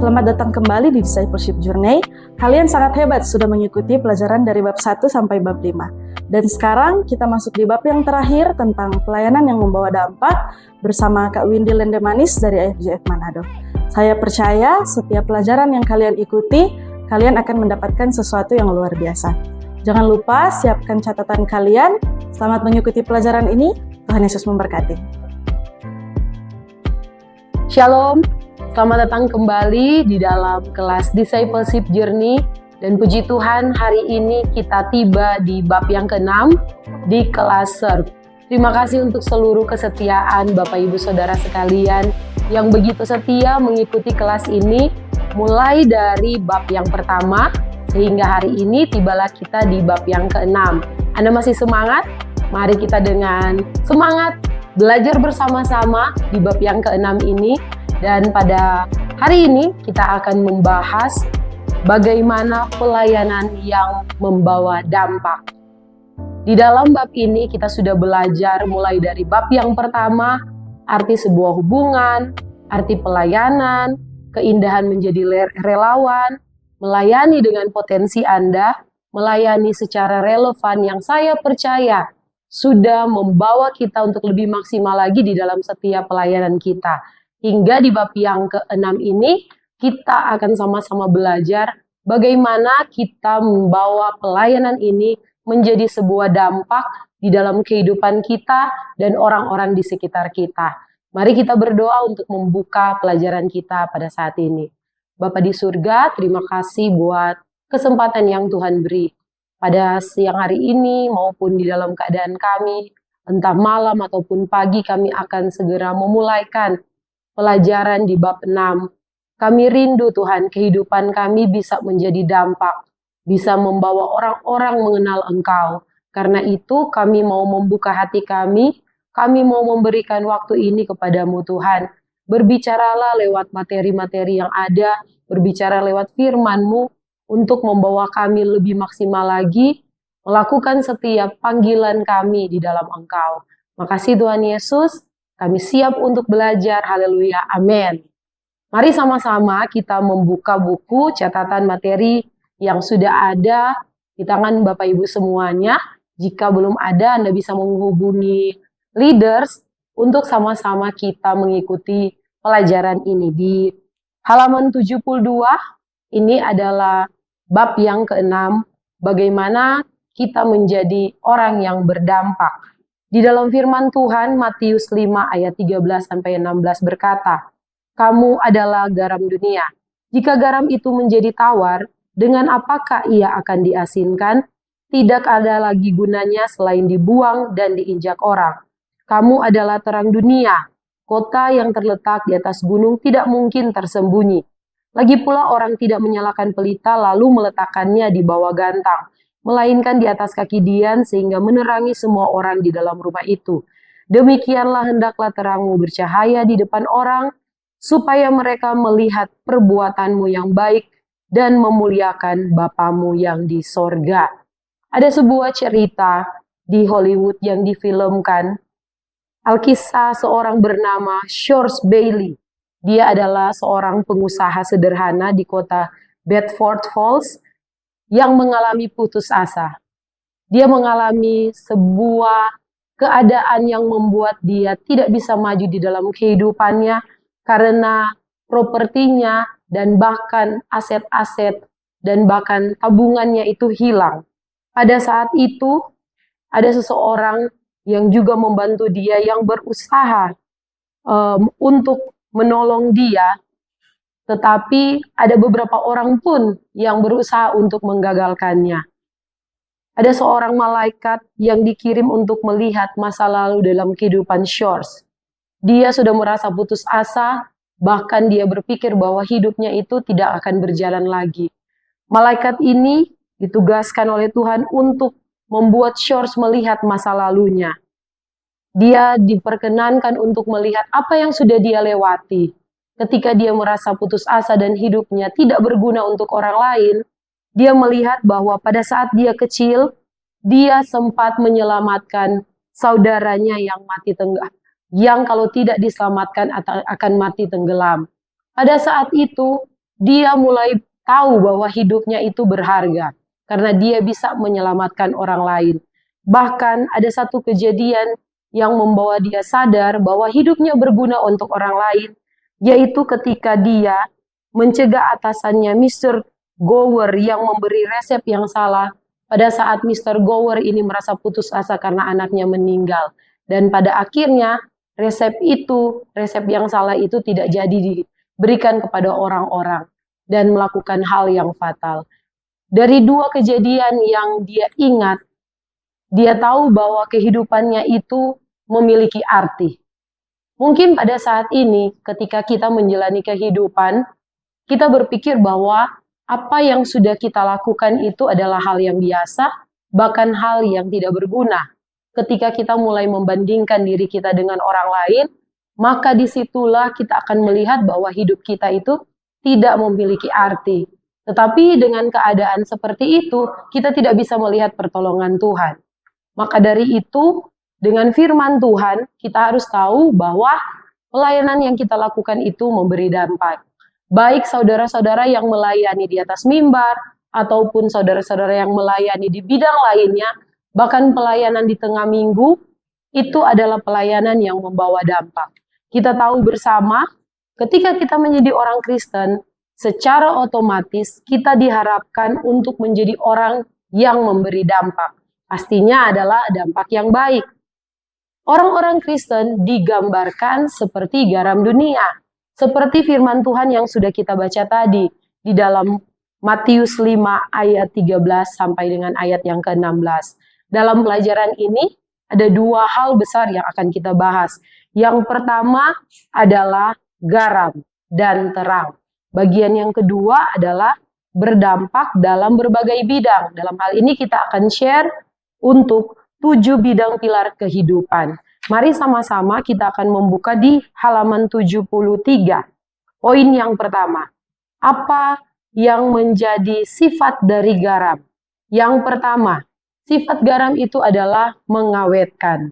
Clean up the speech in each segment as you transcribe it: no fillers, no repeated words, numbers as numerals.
Selamat datang kembali di Discipleship Journey. Kalian sangat hebat sudah mengikuti pelajaran dari bab 1 sampai bab 5. Dan sekarang kita masuk di bab yang terakhir tentang pelayanan yang membawa dampak bersama Kak Windy Lendemanis dari IFJF Manado. Saya percaya setiap pelajaran yang kalian ikuti, kalian akan mendapatkan sesuatu yang luar biasa. Jangan lupa siapkan catatan kalian. Selamat mengikuti pelajaran ini. Tuhan Yesus memberkati. Shalom. Selamat datang kembali di dalam kelas Discipleship Journey, dan puji Tuhan hari ini kita tiba di bab yang ke-6 di kelas Serve. Terima kasih untuk seluruh kesetiaan Bapak Ibu Saudara sekalian yang begitu setia mengikuti kelas ini mulai dari bab yang pertama sehingga hari ini tibalah kita di bab yang ke-6. Anda masih semangat? Mari kita dengan semangat belajar bersama-sama di bab yang ke-6 ini. Dan pada hari ini kita akan membahas bagaimana pelayanan yang membawa dampak. Di dalam bab ini kita sudah belajar mulai dari bab yang pertama, arti sebuah hubungan, arti pelayanan, keindahan menjadi relawan, melayani dengan potensi Anda, melayani secara relevan yang saya percaya sudah membawa kita untuk lebih maksimal lagi di dalam setiap pelayanan kita. Hingga di bab yang ke-6 ini, kita akan sama-sama belajar bagaimana kita membawa pelayanan ini menjadi sebuah dampak di dalam kehidupan kita dan orang-orang di sekitar kita. Mari kita berdoa untuk membuka pelajaran kita pada saat ini. Bapa di surga, terima kasih buat kesempatan yang Tuhan beri. Pada siang hari ini maupun di dalam keadaan kami, entah malam ataupun pagi, kami akan segera memulaikan pelajaran di bab 6. Kami rindu Tuhan, kehidupan kami bisa menjadi dampak, bisa membawa orang-orang mengenal Engkau. Karena itu kami mau membuka hati kami mau memberikan waktu ini kepadamu Tuhan. Berbicaralah lewat materi-materi yang ada, berbicara lewat firman-Mu untuk membawa kami lebih maksimal lagi, melakukan setiap panggilan kami di dalam Engkau. Makasih Tuhan Yesus. Kami siap untuk belajar, haleluya, amin. Mari sama-sama kita membuka buku catatan materi yang sudah ada di tangan Bapak Ibu semuanya. Jika belum ada, Anda bisa menghubungi leaders untuk sama-sama kita mengikuti pelajaran ini. Di halaman 72, ini adalah bab yang ke-6, bagaimana kita menjadi orang yang berdampak. Di dalam firman Tuhan, Matius 5 ayat 13-16 berkata, "Kamu adalah garam dunia. Jika garam itu menjadi tawar, dengan apakah ia akan diasinkan? Tidak ada lagi gunanya selain dibuang dan diinjak orang. Kamu adalah terang dunia. Kota yang terletak di atas gunung tidak mungkin tersembunyi. Lagi pula orang tidak menyalakan pelita lalu meletakkannya di bawah gantang, melainkan di atas kaki dian sehingga menerangi semua orang di dalam rumah itu. Demikianlah hendaklah terangmu bercahaya di depan orang, supaya mereka melihat perbuatanmu yang baik dan memuliakan Bapamu yang di sorga." Ada sebuah cerita di Hollywood yang difilmkan, Alkisah seorang bernama George Bailey. Dia adalah seorang pengusaha sederhana di kota Bedford Falls yang mengalami putus asa. Dia mengalami sebuah keadaan yang membuat dia tidak bisa maju di dalam kehidupannya karena propertinya dan bahkan aset-aset dan bahkan tabungannya itu hilang. Pada saat itu ada seseorang yang juga membantu dia yang berusaha untuk menolong dia. Tetapi ada beberapa orang pun yang berusaha untuk menggagalkannya. Ada seorang malaikat yang dikirim untuk melihat masa lalu dalam kehidupan George. Dia sudah merasa putus asa, bahkan dia berpikir bahwa hidupnya itu tidak akan berjalan lagi. Malaikat ini ditugaskan oleh Tuhan untuk membuat George melihat masa lalunya. Dia diperkenankan untuk melihat apa yang sudah dia lewati. Ketika dia merasa putus asa dan hidupnya tidak berguna untuk orang lain, dia melihat bahwa pada saat dia kecil, dia sempat menyelamatkan saudaranya yang mati tenggelam, yang kalau tidak diselamatkan akan mati tenggelam. Pada saat itu, dia mulai tahu bahwa hidupnya itu berharga karena dia bisa menyelamatkan orang lain. Bahkan ada satu kejadian yang membawa dia sadar bahwa hidupnya berguna untuk orang lain, yaitu ketika dia mencegah atasannya Mr. Gower yang memberi resep yang salah pada saat Mr. Gower ini merasa putus asa karena anaknya meninggal. Dan pada akhirnya resep yang salah itu tidak jadi diberikan kepada orang-orang dan melakukan hal yang fatal. Dari dua kejadian yang dia ingat, dia tahu bahwa kehidupannya itu memiliki arti. Mungkin pada saat ini ketika kita menjalani kehidupan, kita berpikir bahwa apa yang sudah kita lakukan itu adalah hal yang biasa, bahkan hal yang tidak berguna. Ketika kita mulai membandingkan diri kita dengan orang lain, maka disitulah kita akan melihat bahwa hidup kita itu tidak memiliki arti. Tetapi dengan keadaan seperti itu, kita tidak bisa melihat pertolongan Tuhan. Maka dari itu, dengan firman Tuhan, kita harus tahu bahwa pelayanan yang kita lakukan itu memberi dampak. Baik saudara-saudara yang melayani di atas mimbar, ataupun saudara-saudara yang melayani di bidang lainnya, bahkan pelayanan di tengah minggu, itu adalah pelayanan yang membawa dampak. Kita tahu bersama, ketika kita menjadi orang Kristen, secara otomatis kita diharapkan untuk menjadi orang yang memberi dampak. Pastinya adalah dampak yang baik. Orang-orang Kristen digambarkan seperti garam dunia. Seperti firman Tuhan yang sudah kita baca tadi di dalam Matius 5 ayat 13 sampai dengan ayat yang ke-16. Dalam pelajaran ini ada dua hal besar yang akan kita bahas. Yang pertama adalah garam dan terang. Bagian yang kedua adalah berdampak dalam berbagai bidang. Dalam hal ini kita akan share untuk 7 bidang pilar kehidupan. Mari sama-sama kita akan membuka di halaman 73. Poin yang pertama, apa yang menjadi sifat dari garam? Yang pertama, sifat garam itu adalah mengawetkan.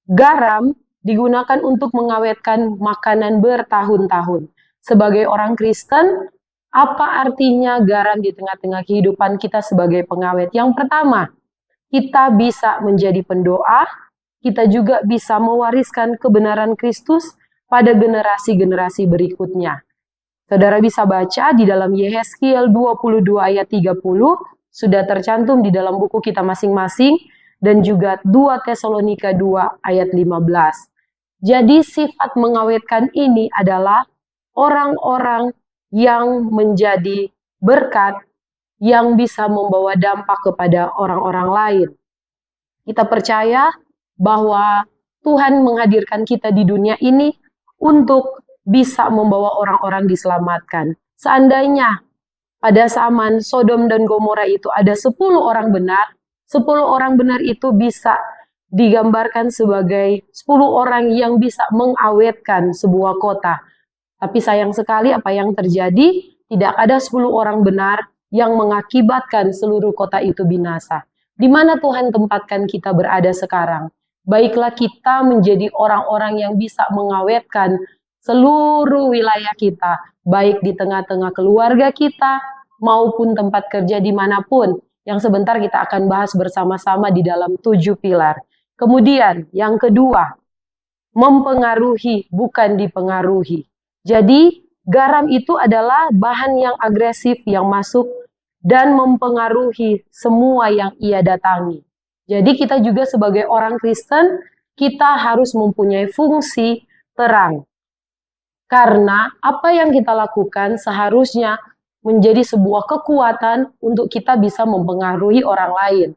Garam digunakan untuk mengawetkan makanan bertahun-tahun. Sebagai orang Kristen, apa artinya garam di tengah-tengah kehidupan kita sebagai pengawet? Yang pertama, kita bisa menjadi pendoa, kita juga bisa mewariskan kebenaran Kristus pada generasi-generasi berikutnya. Saudara bisa baca di dalam Yehezkiel 22 ayat 30, sudah tercantum di dalam buku kita masing-masing, dan juga 2 Tesalonika 2 ayat 15. Jadi sifat mengawetkan ini adalah orang-orang yang menjadi berkat yang bisa membawa dampak kepada orang-orang lain. Kita percaya bahwa Tuhan menghadirkan kita di dunia ini untuk bisa membawa orang-orang diselamatkan. Seandainya pada zaman Sodom dan Gomora itu ada 10 orang benar, 10 orang benar itu bisa digambarkan sebagai 10 orang yang bisa mengawetkan sebuah kota. Tapi sayang sekali apa yang terjadi, tidak ada 10 orang benar yang mengakibatkan seluruh kota itu binasa. Di mana Tuhan tempatkan kita berada sekarang? Baiklah kita menjadi orang-orang yang bisa mengawetkan seluruh wilayah kita, baik di tengah-tengah keluarga kita, maupun tempat kerja dimanapun, yang sebentar kita akan bahas bersama-sama di dalam 7 pilar. Kemudian yang kedua, mempengaruhi bukan dipengaruhi. Jadi garam itu adalah bahan yang agresif yang masuk dan mempengaruhi semua yang ia datangi. Jadi kita juga sebagai orang Kristen, kita harus mempunyai fungsi terang. Karena apa yang kita lakukan seharusnya menjadi sebuah kekuatan untuk kita bisa mempengaruhi orang lain.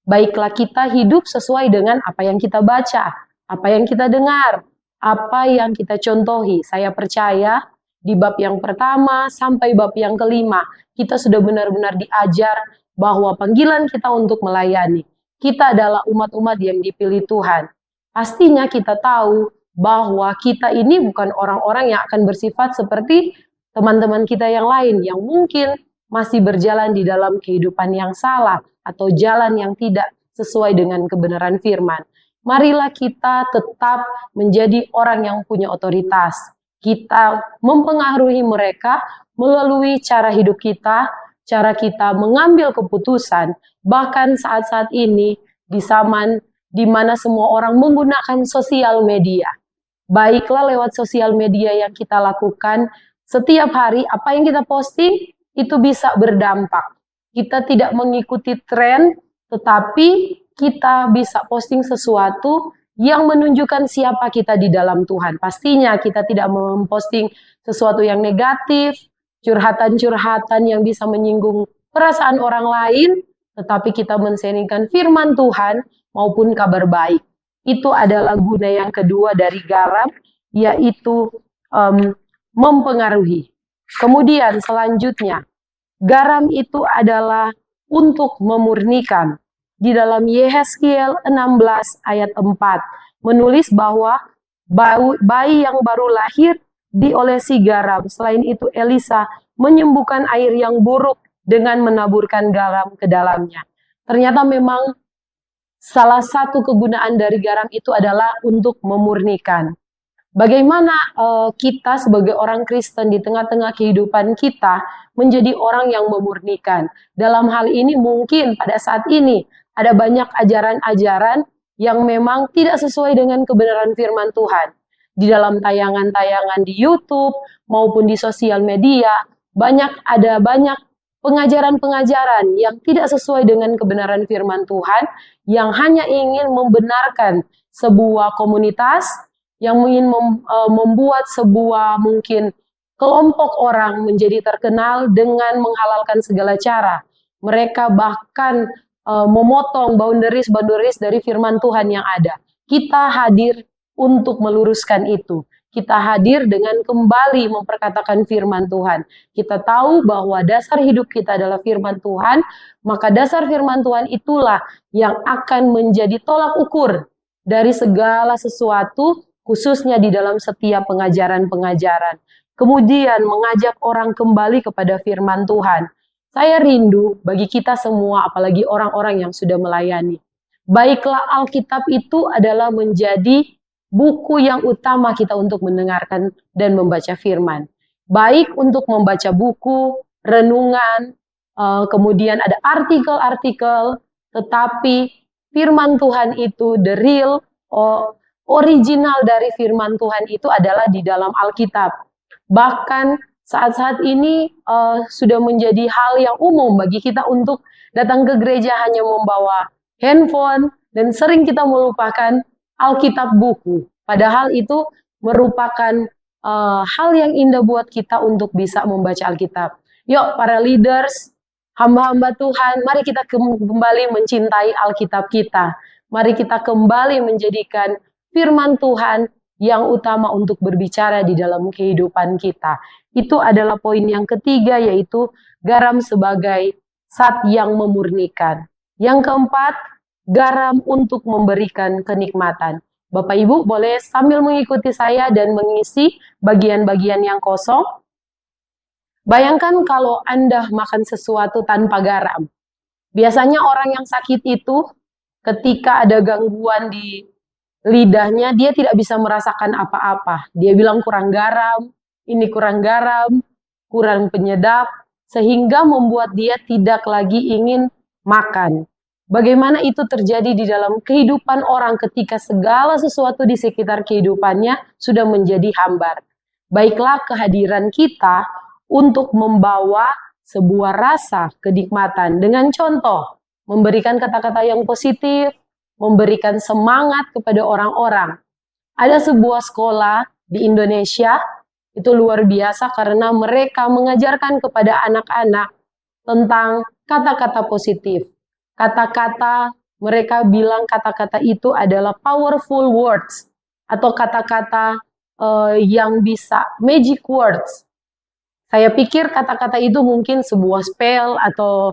Baiklah kita hidup sesuai dengan apa yang kita baca, apa yang kita dengar, apa yang kita contohi. Saya percaya di bab yang pertama sampai bab yang kelima, kita sudah benar-benar diajar bahwa panggilan kita untuk melayani. Kita adalah umat-umat yang dipilih Tuhan. Pastinya kita tahu bahwa kita ini bukan orang-orang yang akan bersifat seperti teman-teman kita yang lain yang mungkin masih berjalan di dalam kehidupan yang salah atau jalan yang tidak sesuai dengan kebenaran firman. Marilah kita tetap menjadi orang yang punya otoritas. Kita mempengaruhi mereka melalui cara hidup kita, cara kita mengambil keputusan, bahkan saat-saat ini di zaman di mana semua orang menggunakan sosial media. Baiklah lewat sosial media yang kita lakukan, setiap hari apa yang kita posting itu bisa berdampak. Kita tidak mengikuti tren, tetapi kita bisa posting sesuatu yang menunjukkan siapa kita di dalam Tuhan. Pastinya kita tidak memposting sesuatu yang negatif, curhatan-curhatan yang bisa menyinggung perasaan orang lain, tetapi kita men-sharingkan firman Tuhan maupun kabar baik. Itu adalah guna yang kedua dari garam, yaitu mempengaruhi. Kemudian selanjutnya, garam itu adalah untuk memurnikan. Di dalam Yehezkiel 16 ayat 4 menulis bahwa bayi yang baru lahir diolesi garam. Selain itu Elisa menyembuhkan air yang buruk dengan menaburkan garam ke dalamnya. Ternyata memang salah satu kegunaan dari garam itu adalah untuk memurnikan. Bagaimana kita sebagai orang Kristen di tengah-tengah kehidupan kita menjadi orang yang memurnikan. Dalam hal ini mungkin pada saat ini ada banyak ajaran-ajaran yang memang tidak sesuai dengan kebenaran firman Tuhan. Di dalam tayangan-tayangan di YouTube maupun di sosial media, ada banyak pengajaran-pengajaran yang tidak sesuai dengan kebenaran firman Tuhan, yang hanya ingin membenarkan sebuah komunitas, yang ingin membuat sebuah mungkin kelompok orang menjadi terkenal dengan menghalalkan segala cara. Mereka bahkan memotong boundaries dari firman Tuhan yang ada. Kita hadir untuk meluruskan itu. Kita hadir dengan kembali memperkatakan firman Tuhan. Kita tahu bahwa dasar hidup kita adalah firman Tuhan, maka dasar firman Tuhan itulah yang akan menjadi tolak ukur dari segala sesuatu, khususnya di dalam setiap pengajaran-pengajaran. Kemudian mengajak orang kembali kepada firman Tuhan. Saya rindu bagi kita semua, apalagi orang-orang yang sudah melayani. Baiklah Alkitab itu adalah menjadi buku yang utama kita untuk mendengarkan dan membaca firman. Baik untuk membaca buku, renungan, kemudian ada artikel-artikel, tetapi firman Tuhan itu, the real, original dari firman Tuhan itu adalah di dalam Alkitab. Bahkan saat-saat ini sudah menjadi hal yang umum bagi kita untuk datang ke gereja hanya membawa handphone, dan sering kita melupakan Alkitab buku. Padahal itu merupakan hal yang indah buat kita untuk bisa membaca Alkitab. Yuk para leaders, hamba-hamba Tuhan, mari kita kembali mencintai Alkitab kita. Mari kita kembali menjadikan firman Tuhan yang utama untuk berbicara di dalam kehidupan kita. Itu adalah poin yang ketiga, yaitu garam sebagai zat yang memurnikan. Yang keempat, garam untuk memberikan kenikmatan. Bapak Ibu boleh sambil mengikuti saya dan mengisi bagian-bagian yang kosong. Bayangkan kalau Anda makan sesuatu tanpa garam. Biasanya orang yang sakit itu ketika ada gangguan di lidahnya, dia tidak bisa merasakan apa-apa. Dia bilang kurang garam, ini kurang garam, kurang penyedap, sehingga membuat dia tidak lagi ingin makan. Bagaimana itu terjadi di dalam kehidupan orang ketika segala sesuatu di sekitar kehidupannya sudah menjadi hambar. Baiklah kehadiran kita untuk membawa sebuah rasa kenikmatan dengan contoh, memberikan kata-kata yang positif, memberikan semangat kepada orang-orang. Ada sebuah sekolah di Indonesia, itu luar biasa karena mereka mengajarkan kepada anak-anak tentang kata-kata positif. Kata-kata, mereka bilang kata-kata itu adalah powerful words, atau kata-kata yang bisa magic words. Saya pikir kata-kata itu mungkin sebuah spell atau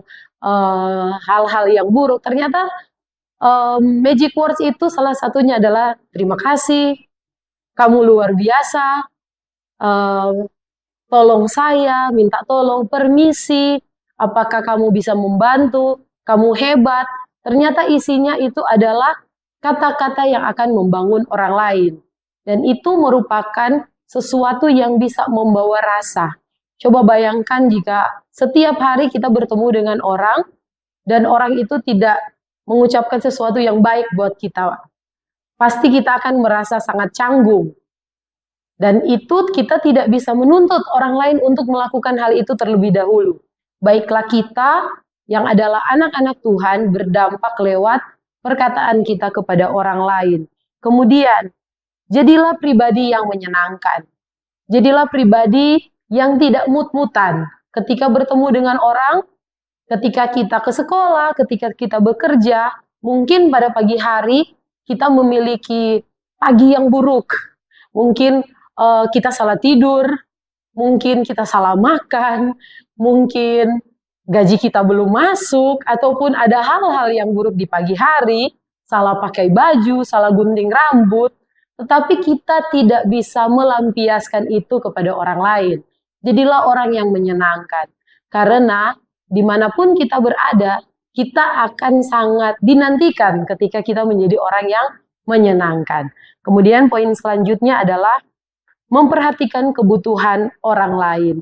hal-hal yang buruk. Ternyata magic words itu salah satunya adalah terima kasih, kamu luar biasa, tolong saya, minta tolong, permisi, apakah kamu bisa membantu, kamu hebat. Ternyata isinya itu adalah kata-kata yang akan membangun orang lain. Dan itu merupakan sesuatu yang bisa membawa rasa. Coba bayangkan jika setiap hari kita bertemu dengan orang dan orang itu tidak mengucapkan sesuatu yang baik buat kita. Pasti kita akan merasa sangat canggung. Dan itu kita tidak bisa menuntut orang lain untuk melakukan hal itu terlebih dahulu. Baiklah kita yang adalah anak-anak Tuhan berdampak lewat perkataan kita kepada orang lain. Kemudian, jadilah pribadi yang menyenangkan. Jadilah pribadi yang tidak mut-mutan. Ketika bertemu dengan orang, ketika kita ke sekolah, ketika kita bekerja, mungkin pada pagi hari kita memiliki pagi yang buruk. Mungkin kita salah tidur, mungkin kita salah makan, mungkin gaji kita belum masuk, ataupun ada hal-hal yang buruk di pagi hari, salah pakai baju, salah gunting rambut, tetapi kita tidak bisa melampiaskan itu kepada orang lain. Jadilah orang yang menyenangkan, karena dimanapun kita berada, kita akan sangat dinantikan ketika kita menjadi orang yang menyenangkan. Kemudian poin selanjutnya adalah memperhatikan kebutuhan orang lain.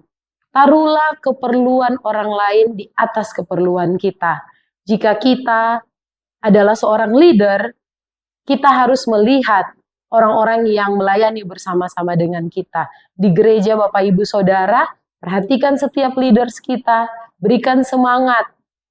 Taruhlah keperluan orang lain di atas keperluan kita. Jika kita adalah seorang leader, kita harus melihat orang-orang yang melayani bersama-sama dengan kita. Di gereja Bapak Ibu Saudara, perhatikan setiap leaders kita, berikan semangat,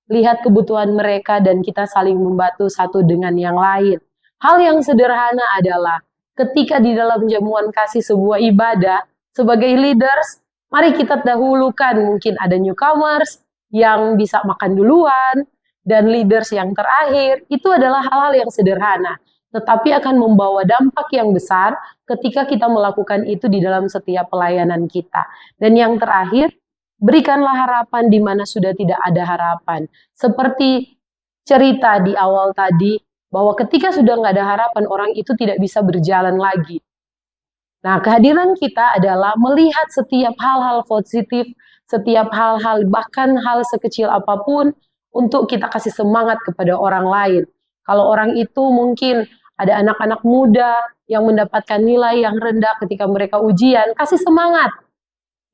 lihat kebutuhan mereka dan kita saling membantu satu dengan yang lain. Hal yang sederhana adalah ketika di dalam jamuan kasih sebuah ibadah, sebagai leaders, mari kita dahulukan mungkin ada newcomers yang bisa makan duluan, dan leaders yang terakhir. Itu adalah hal-hal yang sederhana, tetapi akan membawa dampak yang besar ketika kita melakukan itu di dalam setiap pelayanan kita. Dan yang terakhir, berikanlah harapan di mana sudah tidak ada harapan. Seperti cerita di awal tadi, bahwa ketika sudah nggak ada harapan, orang itu tidak bisa berjalan lagi. Nah, kehadiran kita adalah melihat setiap hal-hal positif, setiap hal-hal, bahkan hal sekecil apapun, untuk kita kasih semangat kepada orang lain. Kalau orang itu mungkin ada anak-anak muda yang mendapatkan nilai yang rendah ketika mereka ujian, kasih semangat.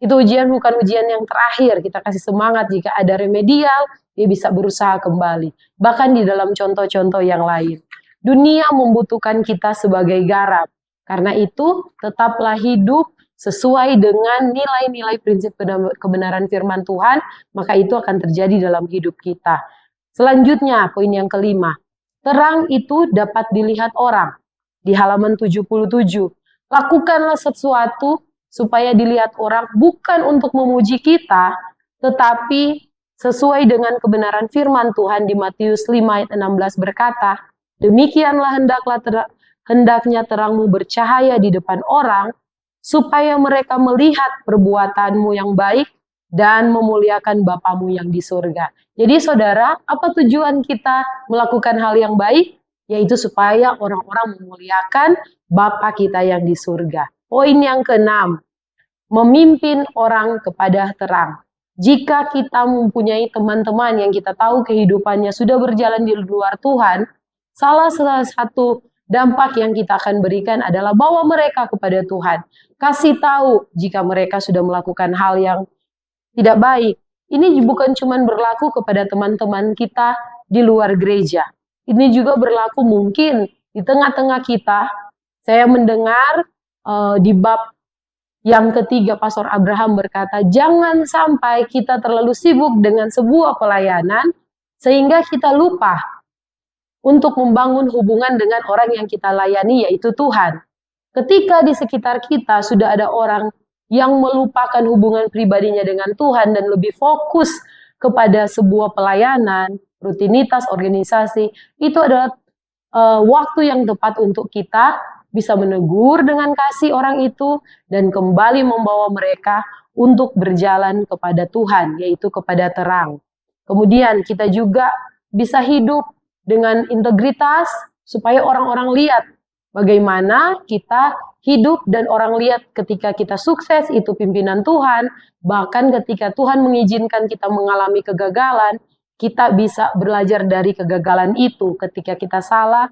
Itu ujian bukan ujian yang terakhir, kita kasih semangat jika ada remedial, dia bisa berusaha kembali. Bahkan di dalam contoh-contoh yang lain. Dunia membutuhkan kita sebagai garam. Karena itu, tetaplah hidup sesuai dengan nilai-nilai prinsip kebenaran firman Tuhan, maka itu akan terjadi dalam hidup kita. Selanjutnya, poin yang kelima. Terang itu dapat dilihat orang. Di halaman 77. Lakukanlah sesuatu supaya dilihat orang bukan untuk memuji kita, tetapi sesuai dengan kebenaran firman Tuhan di Matius 5 ayat 16 berkata, demikianlah hendaknya terangmu bercahaya di depan orang, supaya mereka melihat perbuatanmu yang baik dan memuliakan Bapamu yang di surga. Jadi saudara, apa tujuan kita melakukan hal yang baik? Yaitu supaya orang-orang memuliakan Bapa kita yang di surga. Poin yang keenam, memimpin orang kepada terang. Jika kita mempunyai teman-teman yang kita tahu kehidupannya sudah berjalan di luar Tuhan, salah satu dampak yang kita akan berikan adalah bawa mereka kepada Tuhan. Kasih tahu jika mereka sudah melakukan hal yang tidak baik. Ini bukan cuma berlaku kepada teman-teman kita di luar gereja. Ini juga berlaku mungkin di tengah-tengah kita. Saya mendengar di bab yang ketiga, Pastor Abraham berkata, jangan sampai kita terlalu sibuk dengan sebuah pelayanan, sehingga kita lupa untuk membangun hubungan dengan orang yang kita layani, yaitu Tuhan. Ketika di sekitar kita sudah ada orang yang melupakan hubungan pribadinya dengan Tuhan dan lebih fokus kepada sebuah pelayanan, rutinitas, organisasi, itu adalah waktu yang tepat untuk kita bisa menegur dengan kasih orang itu dan kembali membawa mereka untuk berjalan kepada Tuhan, yaitu kepada terang. Kemudian kita juga bisa hidup dengan integritas supaya orang-orang lihat bagaimana kita hidup dan orang lihat ketika kita sukses itu pimpinan Tuhan, bahkan ketika Tuhan mengizinkan kita mengalami kegagalan, kita bisa belajar dari kegagalan itu. Ketika kita salah,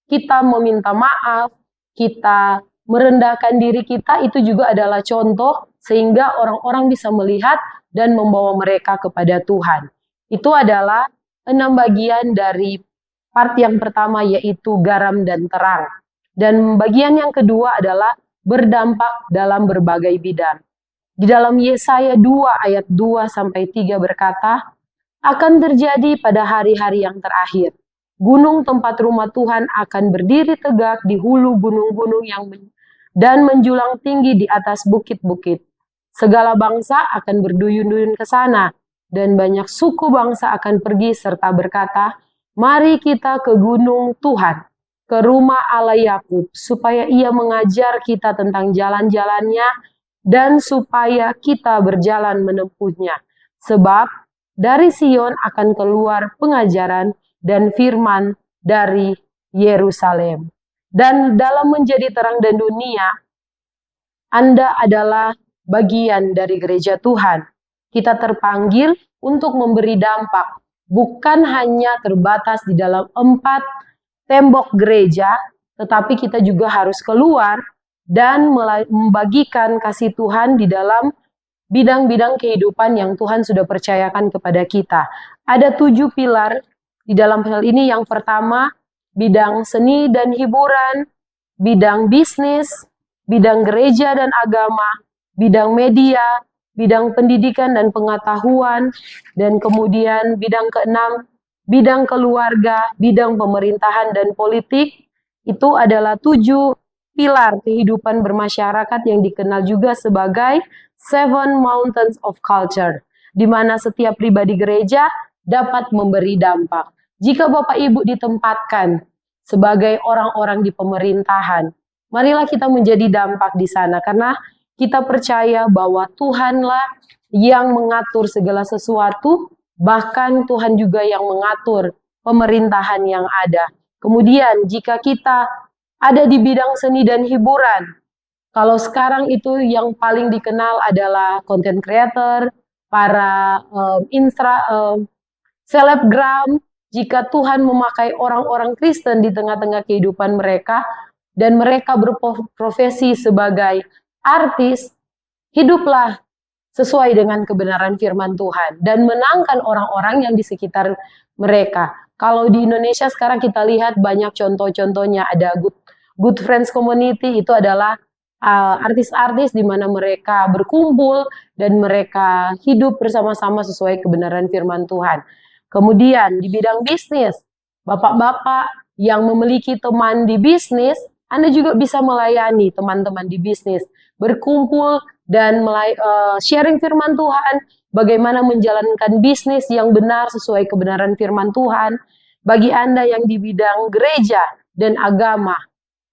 kita meminta maaf, kita merendahkan diri kita, itu juga adalah contoh sehingga orang-orang bisa melihat dan membawa mereka kepada Tuhan. Itu adalah 6 bagian dari part yang pertama, yaitu garam dan terang. Dan bagian yang kedua adalah berdampak dalam berbagai bidang. Di dalam Yesaya 2 ayat 2-3 berkata, akan terjadi pada hari-hari yang terakhir. Gunung tempat rumah Tuhan akan berdiri tegak di hulu gunung-gunung dan menjulang tinggi di atas bukit-bukit. Segala bangsa akan berduyun-duyun ke sana, dan banyak suku bangsa akan pergi serta berkata, mari kita ke gunung Tuhan, ke rumah Allah Yakub, supaya ia mengajar kita tentang jalan-jalannya, dan supaya kita berjalan menempuhnya. Sebab dari Sion akan keluar pengajaran dan firman dari Yerusalem. Dan dalam menjadi terang dan dunia, Anda adalah bagian dari gereja Tuhan. Kita terpanggil untuk memberi dampak, bukan hanya terbatas di dalam 4 tembok gereja, tetapi kita juga harus keluar dan membagikan kasih Tuhan di dalam bidang-bidang kehidupan yang Tuhan sudah percayakan kepada kita. Ada 7 pilar di dalam hal ini. Yang pertama, bidang seni dan hiburan, bidang bisnis, bidang gereja dan agama, bidang media, bidang pendidikan dan pengetahuan, dan kemudian bidang keenam, bidang keluarga, bidang pemerintahan dan politik. Itu adalah 7 pilar kehidupan bermasyarakat yang dikenal juga sebagai 7 Mountains of Culture, di mana setiap pribadi gereja dapat memberi dampak. Jika Bapak Ibu ditempatkan sebagai orang-orang di pemerintahan, marilah kita menjadi dampak di sana, karena kita percaya bahwa Tuhanlah yang mengatur segala sesuatu, bahkan Tuhan juga yang mengatur pemerintahan yang ada. Kemudian jika kita ada di bidang seni dan hiburan, kalau sekarang itu yang paling dikenal adalah content creator, para selebgram. Jika Tuhan memakai orang-orang Kristen di tengah-tengah kehidupan mereka, dan mereka berprofesi sebagai artis, hiduplah sesuai dengan kebenaran firman Tuhan, dan menangkan orang-orang yang di sekitar mereka. Kalau di Indonesia sekarang kita lihat banyak contoh-contohnya, ada Good Friends Community, itu adalah artis-artis di mana mereka berkumpul dan mereka hidup bersama-sama sesuai kebenaran firman Tuhan. Kemudian di bidang bisnis, bapak-bapak yang memiliki teman di bisnis, Anda juga bisa melayani teman-teman di bisnis, berkumpul dan sharing firman Tuhan, bagaimana menjalankan bisnis yang benar sesuai kebenaran firman Tuhan. Bagi Anda yang di bidang gereja dan agama,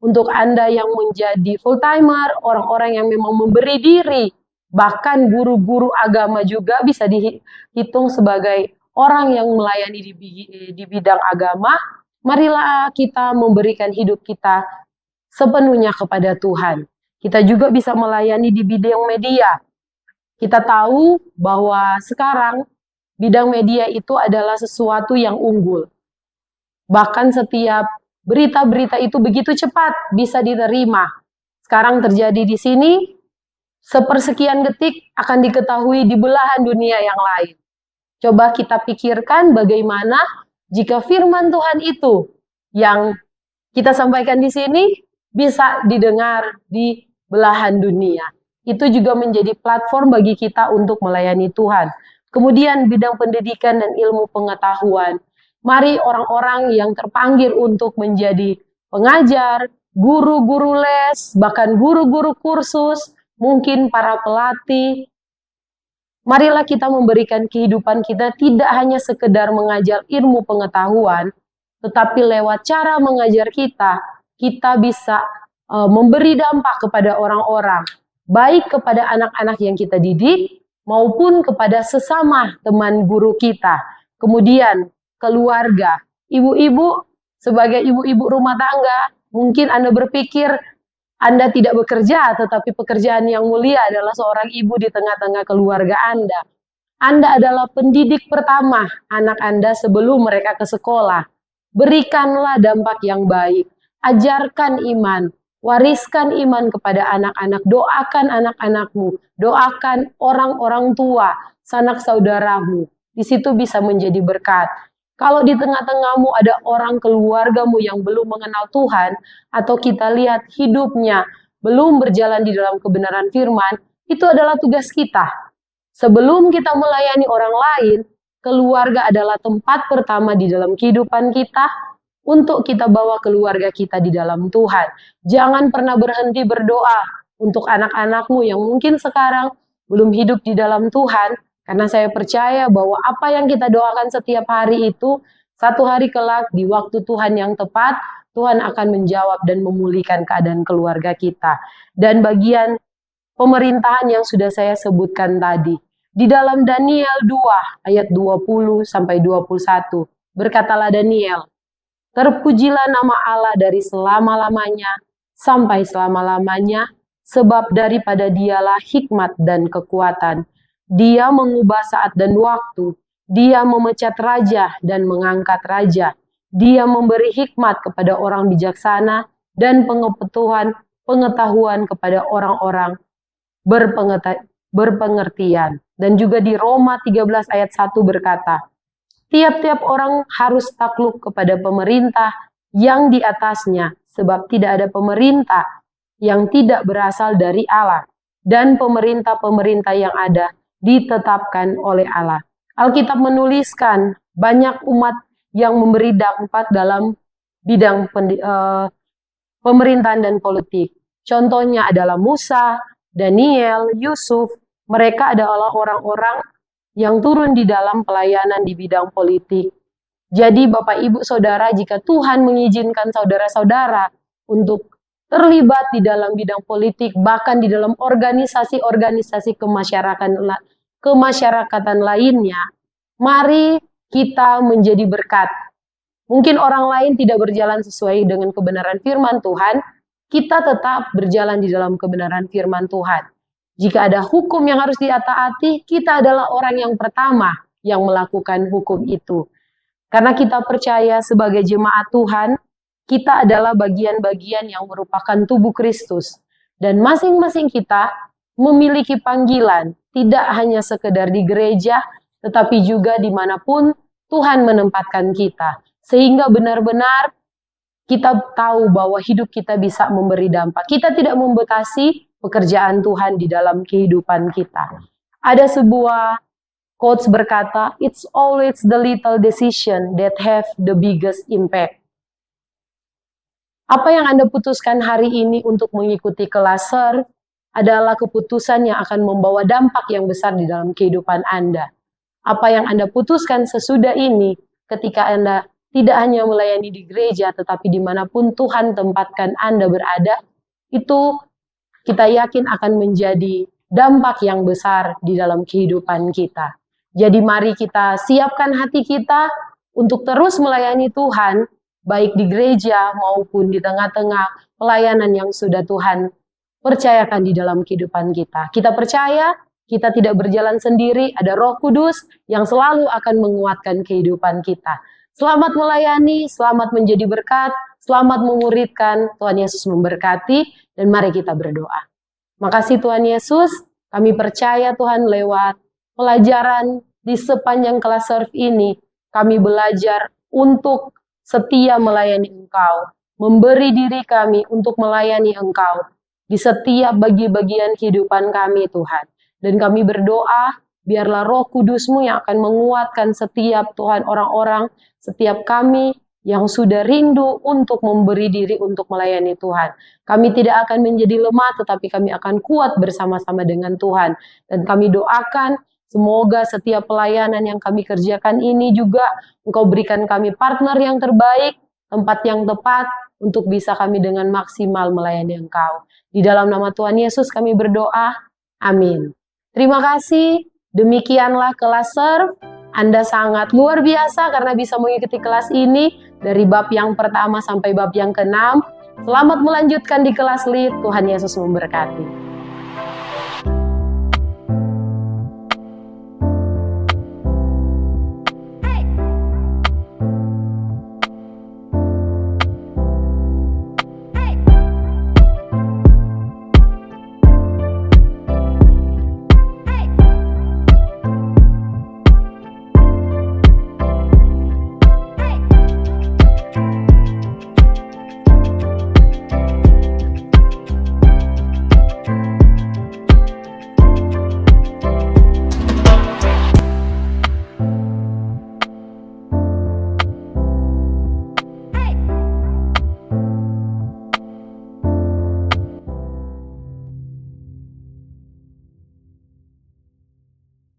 untuk Anda yang menjadi full-timer, orang-orang yang memang memberi diri, bahkan guru-guru agama juga bisa dihitung sebagai orang yang melayani di bidang agama. Marilah kita memberikan hidup kita sepenuhnya kepada Tuhan. Kita juga bisa melayani di bidang media. Kita tahu bahwa sekarang bidang media itu adalah sesuatu yang unggul. Bahkan setiap berita-berita itu begitu cepat bisa diterima. Sekarang terjadi di sini, sepersekian detik akan diketahui di belahan dunia yang lain. Coba kita pikirkan bagaimana jika firman Tuhan itu yang kita sampaikan di sini bisa didengar di belahan dunia. Itu juga menjadi platform bagi kita untuk melayani Tuhan. Kemudian bidang pendidikan dan ilmu pengetahuan. Mari orang-orang yang terpanggil untuk menjadi pengajar, guru-guru les, bahkan guru-guru kursus, mungkin para pelatih. Marilah kita memberikan kehidupan kita tidak hanya sekedar mengajar ilmu pengetahuan, tetapi lewat cara mengajar kita bisa memberi dampak kepada orang-orang, baik kepada anak-anak yang kita didik, maupun kepada sesama teman guru kita. Kemudian keluarga, ibu-ibu, sebagai ibu-ibu rumah tangga, mungkin Anda berpikir Anda tidak bekerja, tetapi pekerjaan yang mulia adalah seorang ibu di tengah-tengah keluarga Anda. Anda adalah pendidik pertama anak Anda sebelum mereka ke sekolah. Berikanlah dampak yang baik, ajarkan iman, Wariskan iman kepada anak-anak, doakan anak-anakmu, doakan orang-orang tua, sanak saudaramu. Di situ bisa menjadi berkat. Kalau di tengah-tengahmu ada orang keluargamu yang belum mengenal Tuhan, atau kita lihat hidupnya belum berjalan di dalam kebenaran firman, itu adalah tugas kita. Sebelum kita melayani orang lain, keluarga adalah tempat pertama di dalam kehidupan kita, untuk kita bawa keluarga kita di dalam Tuhan. Jangan pernah berhenti berdoa untuk anak-anakmu yang mungkin sekarang belum hidup di dalam Tuhan, karena saya percaya bahwa apa yang kita doakan setiap hari itu, satu hari kelak di waktu Tuhan yang tepat, Tuhan akan menjawab dan memulihkan keadaan keluarga kita. Dan bagian pemerintahan yang sudah saya sebutkan tadi, di dalam Daniel 2 ayat 20 sampai 21, berkatalah Daniel, terpujilah nama Allah dari selama-lamanya sampai selama-lamanya, sebab daripada Dialah hikmat dan kekuatan. Dia mengubah saat dan waktu, Dia memecat raja dan mengangkat raja. Dia memberi hikmat kepada orang bijaksana dan pengetahuan kepada orang-orang berpengertian. Dan juga di Roma 13 ayat 1 berkata, tiap-tiap orang harus takluk kepada pemerintah yang di atasnya, sebab tidak ada pemerintah yang tidak berasal dari Allah, dan pemerintah-pemerintah yang ada ditetapkan oleh Allah. Alkitab menuliskan banyak umat yang memberi dampak dalam bidang pemerintahan dan politik. Contohnya adalah Musa, Daniel, Yusuf. Mereka adalah orang-orang yang turun di dalam pelayanan di bidang politik. Jadi Bapak Ibu Saudara, jika Tuhan mengizinkan saudara-saudara untuk terlibat di dalam bidang politik, bahkan di dalam organisasi-organisasi kemasyarakatan lainnya, mari kita menjadi berkat. Mungkin orang lain tidak berjalan sesuai dengan kebenaran firman Tuhan, kita tetap berjalan di dalam kebenaran firman Tuhan. Jika ada hukum yang harus ditaati, kita adalah orang yang pertama yang melakukan hukum itu. Karena kita percaya sebagai jemaat Tuhan, kita adalah bagian-bagian yang merupakan tubuh Kristus. Dan masing-masing kita memiliki panggilan, tidak hanya sekedar di gereja, tetapi juga dimanapun Tuhan menempatkan kita. Sehingga benar-benar kita tahu bahwa hidup kita bisa memberi dampak. Kita tidak membatasi pekerjaan Tuhan di dalam kehidupan kita. Ada sebuah quotes berkata, it's always the little decision that have the biggest impact. Apa yang Anda putuskan hari ini untuk mengikuti kelas SERV adalah keputusan yang akan membawa dampak yang besar di dalam kehidupan Anda. Apa yang Anda putuskan sesudah ini, ketika Anda tidak hanya melayani di gereja, tetapi dimanapun Tuhan tempatkan Anda berada, itu kita yakin akan menjadi dampak yang besar di dalam kehidupan kita. Jadi mari kita siapkan hati kita untuk terus melayani Tuhan, baik di gereja maupun di tengah-tengah pelayanan yang sudah Tuhan percayakan di dalam kehidupan kita. Kita percaya kita tidak berjalan sendiri, ada Roh Kudus yang selalu akan menguatkan kehidupan kita. Selamat melayani, selamat menjadi berkat, selamat memuridkan, Tuhan Yesus memberkati. Dan mari kita berdoa. Makasih Tuhan Yesus, kami percaya Tuhan lewat pelajaran di sepanjang kelas SERV ini, kami belajar untuk setia melayani Engkau, memberi diri kami untuk melayani Engkau di setiap bagian kehidupan kami Tuhan. Dan kami berdoa, biarlah Roh Kudus-Mu yang akan menguatkan setiap Tuhan orang-orang, setiap kami yang sudah rindu untuk memberi diri untuk melayani Tuhan. Kami tidak akan menjadi lemah, tetapi kami akan kuat bersama-sama dengan Tuhan. Dan kami doakan, semoga setiap pelayanan yang kami kerjakan ini juga Engkau berikan kami partner yang terbaik, tempat yang tepat, untuk bisa kami dengan maksimal melayani Engkau. Di dalam nama Tuhan Yesus kami berdoa, amin. Terima kasih, demikianlah kelas SERV. Anda sangat luar biasa karena bisa mengikuti kelas ini dari bab yang pertama sampai bab yang ke-6. Selamat melanjutkan di kelas lead. Tuhan Yesus memberkati.